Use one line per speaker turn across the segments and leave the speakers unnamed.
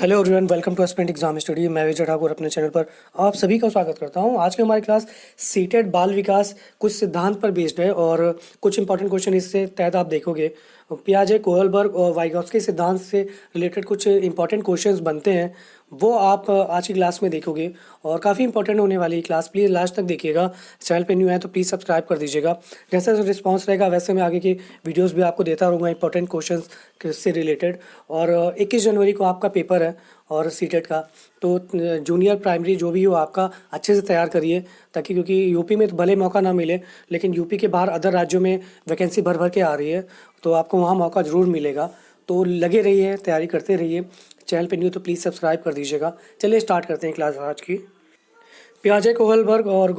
Hello everyone, welcome to aspirant exam studio. मैं विजय ठाकुर अपने channel पर आप सभी का स्वागत करता हूं। आज की हमारी क्लास सीटेड बाल विकास कुछ सिद्धांत पर बेस्ड है और कुछ इंपॉर्टेंट क्वेश्चन इससे तहत आप देखोगे। पियाजे, कोहलबर्ग और वाइगॉत्स्की सिद्धांत से रिलेटेड कुछ इंपॉर्टेंट क्वेश्चंस बनते हैं, वो आप आज की क्लास में देखोगे और काफ़ी इंपॉर्टेंट होने वाली क्लास। प्लीज़ लास्ट तक देखिएगा। चैनल पे न्यू है तो प्लीज़ सब्सक्राइब कर दीजिएगा। जैसा जैसा रिस्पॉन्स रहेगा वैसे मैं आगे की वीडियोस भी आपको देता रहूँगा इंपॉर्टेंट क्वेश्चंस से रिलेटेड। और 21 जनवरी को आपका पेपर है और सीटेट का, तो जूनियर प्राइमरी जो भी हो आपका अच्छे से तैयार करिए, ताकि क्योंकि यूपी में तो भले मौका ना मिले, लेकिन यूपी के बाहर अदर राज्यों में वैकेंसी भर भर के आ रही है, तो आपको वहाँ मौका ज़रूर मिलेगा। तो लगे रहिए, तैयारी करते रहिए। चैनल पे न्यू तो प्लीज़ सब्सक्राइब कर दीजिएगा। चलिए स्टार्ट करते हैं क्लास आज की। पियाजे, कोहलबर्ग और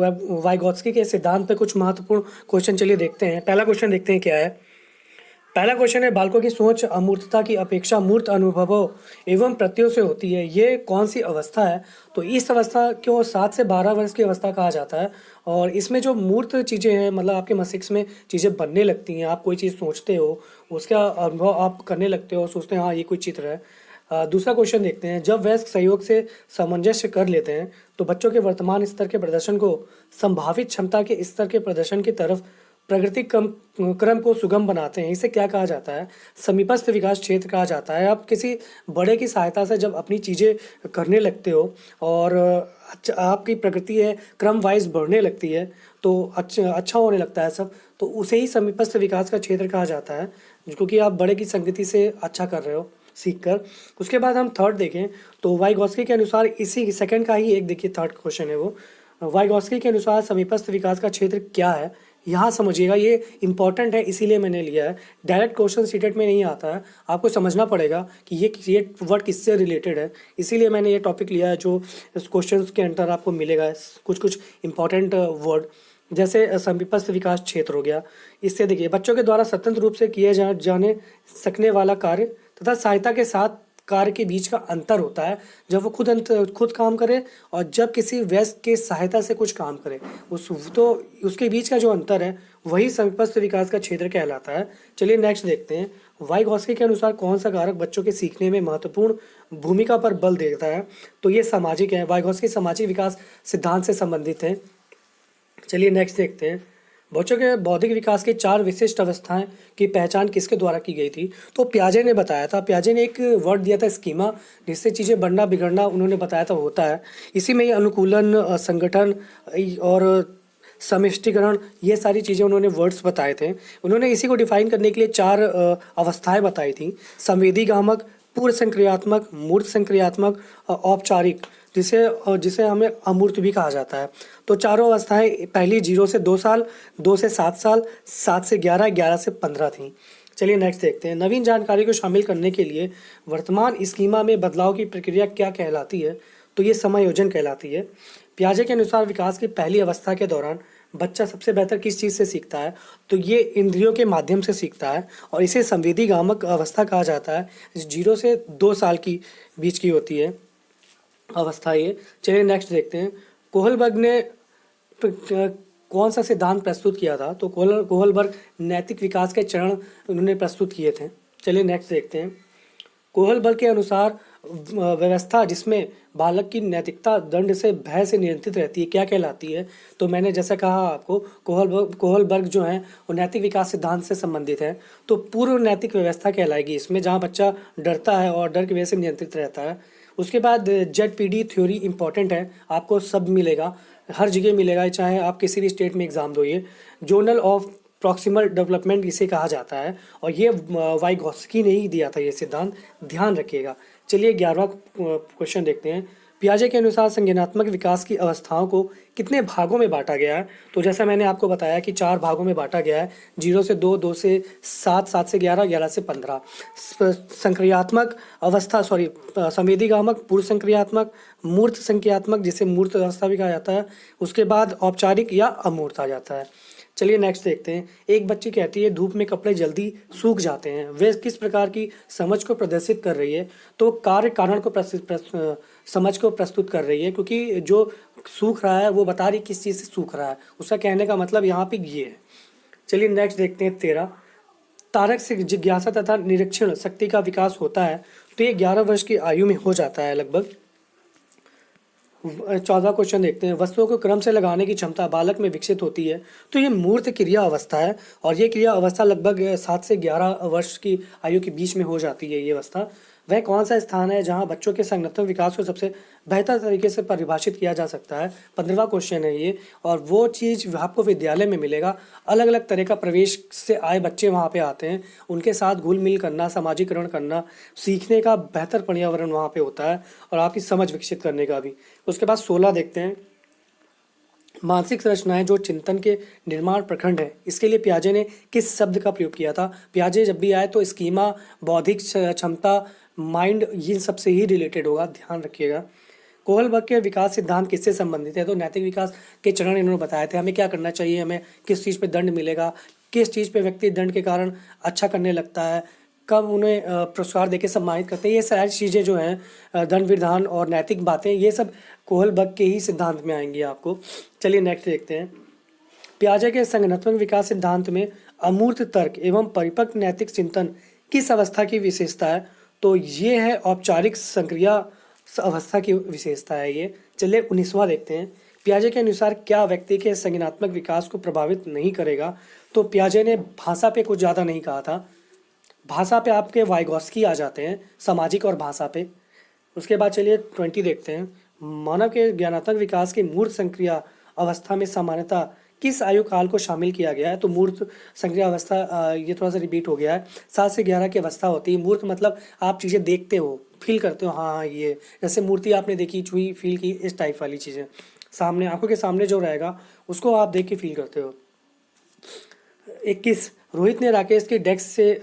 वाइगॉत्स्की के सिद्धांत पे कुछ महत्वपूर्ण क्वेश्चन चलिए देखते हैं। पहला क्वेश्चन देखते हैं क्या है। पहला क्वेश्चन है, बालकों की सोच अमूर्तता की अपेक्षा मूर्त अनुभवों एवं प्रत्ययों से होती है, ये कौन सी अवस्था है? तो इस अवस्था को 7 से 12 वर्ष की अवस्था कहा जाता है। और इसमें जो मूर्त चीज़ें हैं, मतलब आपके मस्तिष्क में चीज़ें बनने लगती हैं, आप कोई चीज़ सोचते हो, उसका अनुभव आप करने लगते हो और सोचते हैं हाँ ये कोई चित्र है। दूसरा क्वेश्चन देखते हैं, जब वयस्क सहयोग से सामंजस्य कर लेते हैं तो बच्चों के वर्तमान स्तर के प्रदर्शन को संभावित क्षमता के स्तर के प्रदर्शन की तरफ प्रगति क्रम को सुगम बनाते हैं। इसे क्या कहा जाता है? समीपस्थ विकास क्षेत्र कहा जाता है। आप किसी बड़े की सहायता से जब अपनी चीज़ें करने लगते हो और आपकी प्रगति है क्रम वाइज बढ़ने लगती है, तो अच्छा होने लगता है सब, तो उसे ही समीपस्थ विकास का क्षेत्र कहा जाता है, क्योंकि आप बड़े की संगति से अच्छा कर रहे हो सीखकर। उसके बाद हम थर्ड देखें तो वाइगॉत्स्की के अनुसार, इसी सेकंड का ही एक देखिए थर्ड क्वेश्चन है वो, वाइगॉत्स्की के अनुसार समीपस्थ विकास का क्षेत्र क्या है? यहाँ समझिएगा, ये इंपॉर्टेंट है इसीलिए मैंने लिया है। डायरेक्ट क्वेश्चन सीटेट में नहीं आता है, आपको समझना पड़ेगा कि ये वर्ड किससे रिलेटेड है, इसीलिए मैंने ये टॉपिक लिया है जो इस क्वेश्चन के अंदर आपको मिलेगा। कुछ कुछ इंपॉर्टेंट वर्ड जैसे समीपस्थ विकास क्षेत्र हो गया। इससे देखिए, बच्चों के द्वारा स्वतंत्र रूप से किए जाने सकने वाला कार्य तथा सहायता के साथ कार्य के बीच का अंतर होता है। जब वो खुद काम करे और जब किसी वयस्क के सहायता से कुछ काम करे, उसके बीच का जो अंतर है वही समीपस्थ विकास का क्षेत्र कहलाता है। चलिए नेक्स्ट देखते हैं, वाइगॉत्स्की के अनुसार कौन सा कारक बच्चों के सीखने में महत्वपूर्ण भूमिका पर बल देता है? तो ये सामाजिक है। वाइगॉत्स्की सामाजिक विकास सिद्धांत से संबंधित है। चलिए नेक्स्ट देखते हैं, बच्चों के बौद्धिक विकास की 4 विशिष्ट अवस्थाएं की पहचान किसके द्वारा की गई थी? तो पियाजे ने बताया था। पियाजे ने एक वर्ड दिया था स्कीमा, जिससे चीज़ें बढ़ना बिगड़ना उन्होंने बताया था होता है। इसी में ये अनुकूलन, संगठन और समष्टिकरण, ये सारी चीज़ें उन्होंने वर्ड्स बताए थे। उन्होंने इसी को डिफाइन करने के लिए 4 अवस्थाएं बताई थी: संवेदीगामक, पूर्व संक्रियात्मक, मूर्त संक्रियात्मक और औपचारिक, जिसे हमें अमूर्त भी कहा जाता है। तो चारों अवस्थाएं, पहली 0 से 2 साल, 2 से 7 साल, 7 से 11, 11 से 15 थी। चलिए नेक्स्ट देखते हैं, नवीन जानकारी को शामिल करने के लिए वर्तमान स्कीमा में बदलाव की प्रक्रिया क्या कहलाती है? तो ये समायोजन कहलाती है। पियाजे के अनुसार विकास की पहली अवस्था के दौरान बच्चा सबसे बेहतर किस चीज़ से सीखता है? तो ये इंद्रियों के माध्यम से सीखता है और इसे संवेदीगामक अवस्था कहा जाता है। 0 से 2 साल की बीच की होती है अवस्था ये। चलिए नेक्स्ट देखते हैं, कोहलबर्ग ने कौन सा सिद्धांत प्रस्तुत किया था? तो कोहलबर्ग नैतिक विकास के चरण उन्होंने प्रस्तुत किए थे। चलिए नेक्स्ट देखते हैं, कोहलबर्ग के अनुसार व्यवस्था जिसमें बालक की नैतिकता दंड से भय से नियंत्रित रहती है क्या कहलाती है? तो मैंने जैसा कहा आपको, कोहलबर्ग जो है वो नैतिक विकास सिद्धांत से संबंधित है, तो पूर्व नैतिक व्यवस्था कहलाएगी इसमें, जहाँ बच्चा डरता है और डर की वजह से नियंत्रित रहता है। उसके बाद ZPD थ्योरी इंपॉर्टेंट है, आपको सब मिलेगा, हर जगह मिलेगा, चाहे आप किसी भी स्टेट में एग्ज़ाम दो। ये जोनल ऑफ प्रॉक्सिमल डेवलपमेंट इसे कहा जाता है और ये वाइगॉत्स्की ने ही दिया था ये सिद्धांत, ध्यान रखिएगा। चलिए 11वां क्वेश्चन देखते हैं, पियाजे के अनुसार संज्ञानात्मक विकास की अवस्थाओं को कितने भागों में बांटा गया है? तो जैसा मैंने आपको बताया कि 4 भागों में बांटा गया है, 0 से 2, 2 से 7, 7 से 11, 11 से 15। संक्रियात्मक अवस्था, संवेदीगामक, पूर्व संक्रियात्मक, मूर्त संक्रियात्मक, जिसे मूर्त अवस्था भी कहा जाता है, उसके बाद औपचारिक या अमूर्त आ जाता है। चलिए नेक्स्ट देखते हैं, एक बच्ची कहती है धूप में कपड़े जल्दी सूख जाते हैं, वे किस प्रकार की समझ को प्रदर्शित कर रही है? तो कार्य कारण को समझ को प्रस्तुत कर रही है, क्योंकि जो सूख रहा है वो बता रही किस चीज़ से सूख रहा है, उसका कहने का मतलब यहाँ पे ये है। चलिए नेक्स्ट देखते हैं 13, तारक से जिज्ञासा तथा निरीक्षण शक्ति का विकास होता है, तो ये 11 वर्ष की आयु में हो जाता है लगभग। 14 क्वेश्चन देखते हैं। वस्तुओं को क्रम से लगाने की क्षमता बालक में विकसित होती है। तो ये मूर्त क्रिया अवस्था है और ये क्रिया अवस्था लगभग 7 से 11 वर्ष की आयु के बीच में हो जाती है ये अवस्था। वह कौन सा स्थान है जहाँ बच्चों के संगठनात्मक विकास को सबसे बेहतर तरीके से परिभाषित किया जा सकता है? 15वां क्वेश्चन है ये। और वो चीज़ आपको विद्यालय में मिलेगा। अलग अलग तरह का प्रवेश से आए बच्चे वहाँ पे आते हैं, उनके साथ घुल मिल करना, सामाजिकरण करना, सीखने का बेहतर पर्यावरण वहाँ पे होता है और आपकी समझ विकसित करने का भी। उसके बाद 16 देखते हैं। मानसिक संरचनाएं जो चिंतन के निर्माण प्रखंड है, इसके लिए पियाजे ने किस शब्द का प्रयोग किया था? पियाजे जब भी आए तो स्कीमा, बौद्धिक क्षमता, माइंड, ये सबसे ही रिलेटेड होगा, ध्यान रखिएगा। कोहलबर्ग के विकास सिद्धांत किससे संबंधित है? तो नैतिक विकास के चरण इन्होंने बताए थे। हमें क्या करना चाहिए, हमें किस चीज़ पे दंड मिलेगा, किस चीज़ पे व्यक्ति दंड के कारण अच्छा करने लगता है, कब उन्हें पुरस्कार देके सम्मानित करते हैं, ये सारी चीज़ें जो हैं दंड विधान और नैतिक बातें, ये सब कोहलबर्ग के ही सिद्धांत में आएंगी आपको। चलिए नेक्स्ट देखते हैं। पियाजे के संगठनात्मक विकास सिद्धांत में अमूर्त तर्क एवं परिपक्व नैतिक चिंतन किस अवस्था की विशेषता है? तो ये है औपचारिक संक्रिया अवस्था की विशेषता है ये। चलिए 19वां देखते हैं। पियाजे के अनुसार क्या व्यक्ति के संज्ञानात्मक विकास को प्रभावित नहीं करेगा? तो पियाजे ने भाषा पे कुछ ज़्यादा नहीं कहा था। भाषा पे आपके वाइगॉस्की आ जाते हैं, सामाजिक और भाषा पे। उसके बाद चलिए 20 देखते हैं। मानव के ज्ञानात्मक विकास की मूर्त संक्रिया अवस्था में सामान्यतः किस आयु काल को शामिल किया गया है? तो मूर्त संक्रिया अवस्था, ये थोड़ा सा रिपीट हो गया है। 7 से 11 की अवस्था होती है। मूर्त मतलब आप चीज़ें देखते हो, फील करते हो, हाँ ये जैसे मूर्ति आपने देखी, छुई, फील की, इस टाइप वाली चीज़ें सामने आंखों के सामने जो रहेगा उसको आप देख के फील करते हो। 21, रोहित ने राकेश के डेस्क से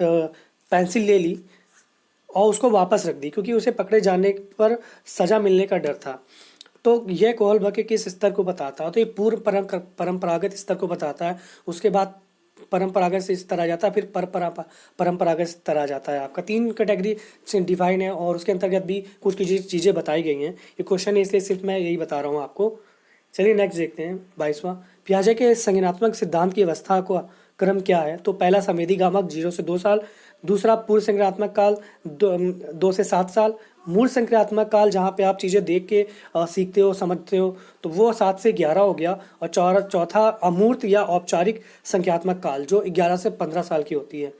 पेंसिल ले ली और उसको वापस रख दी क्योंकि उसे पकड़े जाने पर सजा मिलने का डर था। तो यह कोहलबर्ग के किस स्तर को बताता है? तो ये पूर्व परंपरागत स्तर को बताता है। उसके बाद परंपरागत से स्तर आ जाता है, फिर परंपरागत स्तर आ जाता है। आपका 3 कैटेगरी डिफाइन है और उसके अंतर्गत भी कुछ चीज़ें बताई गई हैं। ये क्वेश्चन है इसलिए सिर्फ मैं यही बता रहा हूँ आपको। चलिए नेक्स्ट देखते हैं 22वां। पियाजे के संज्ञानात्मक सिद्धांत की अवस्था का क्रम क्या है? तो पहला संवेदीगामक 0 से 2 साल, दूसरा पूर्व संक्रियात्मक काल 2 से 7 साल, मूल संक्रियात्मक काल जहाँ पे आप चीज़ें देख के सीखते हो, समझते हो, तो वो 7 से 11 हो गया। और चौथा अमूर्त या औपचारिक संख्यात्मक काल जो 11 से 15 साल की होती है।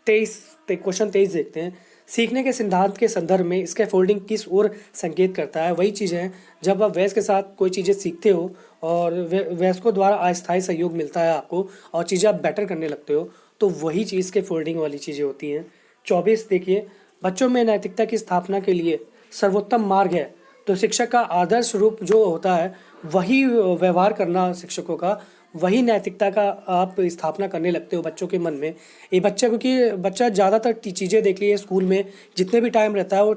क्वेश्चन 23 देखते हैं। सीखने के सिद्धांत के संदर्भ में स्कैफोल्डिंग किस ओर संकेत करता है? वही चीज़ है जब आप वयस्क के साथ कोई चीज़ें सीखते हो और वयस्कों द्वारा अस्थायी सहयोग मिलता है आपको और चीज़ें आप बेटर करने लगते हो, तो वही चीज़ के फोल्डिंग वाली चीज़ें होती हैं। 24 देखिए। बच्चों में नैतिकता की स्थापना के लिए सर्वोत्तम मार्ग है। तो शिक्षक का आदर्श रूप जो होता है वही व्यवहार करना शिक्षकों का, वही नैतिकता का आप स्थापना करने लगते हो बच्चों के मन में। ये बच्चा, क्योंकि बच्चा ज़्यादातर चीज़ें देख लिए स्कूल में जितने भी टाइम रहता है वो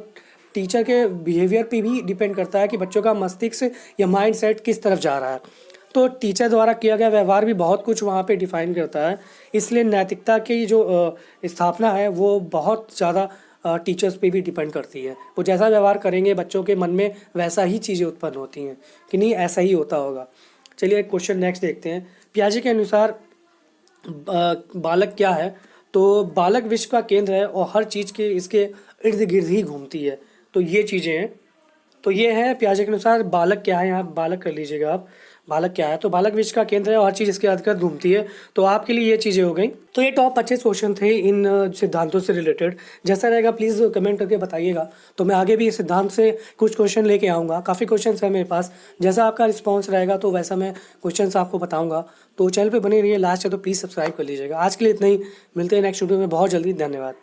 टीचर के बिहेवियर पे भी डिपेंड करता है कि बच्चों का मस्तिष्क या माइंड सेट किस तरफ जा रहा है। तो टीचर द्वारा किया गया व्यवहार भी बहुत कुछ वहाँ पे डिफाइन करता है। इसलिए नैतिकता की जो स्थापना है वो बहुत ज़्यादा टीचर्स पे भी डिपेंड करती है। वो जैसा व्यवहार करेंगे बच्चों के मन में वैसा ही चीज़ें उत्पन्न होती हैं कि नहीं ऐसा ही होता होगा। चलिए एक क्वेश्चन नेक्स्ट देखते हैं। पियाजे के अनुसार बालक क्या है? तो बालक विश्व का केंद्र है और हर चीज़ के इसके इर्द गिर्द ही घूमती है। तो ये चीज़ें हैं। तो ये है पियाजे के अनुसार बालक क्या है, यहाँ बालक कर लीजिएगा आप। बालक क्या है? तो बालक विश्व का केंद्र है और हर चीज़ इसके इर्द गिर्द घूमती है। तो आपके लिए ये चीज़ें हो गई। तो ये टॉप 25 क्वेश्चन थे इन सिद्धांतों से रिलेटेड। जैसा रहेगा प्लीज़ कमेंट करके बताइएगा। तो मैं आगे भी इस सिद्धांत से कुछ क्वेश्चन लेके आऊँगा। काफ़ी क्वेश्चन है मेरे पास, जैसा आपका रिस्पॉन्स रहेगा तो वैसा मैं क्वेश्चन आपको बताऊँगा। तो चैनल पर बने रहिए लास्ट है तो प्लीज़ सब्सक्राइब कर लीजिएगा। आज के लिए इतना ही, मिलते हैं नेक्स्ट वीडियो में बहुत जल्दी। धन्यवाद।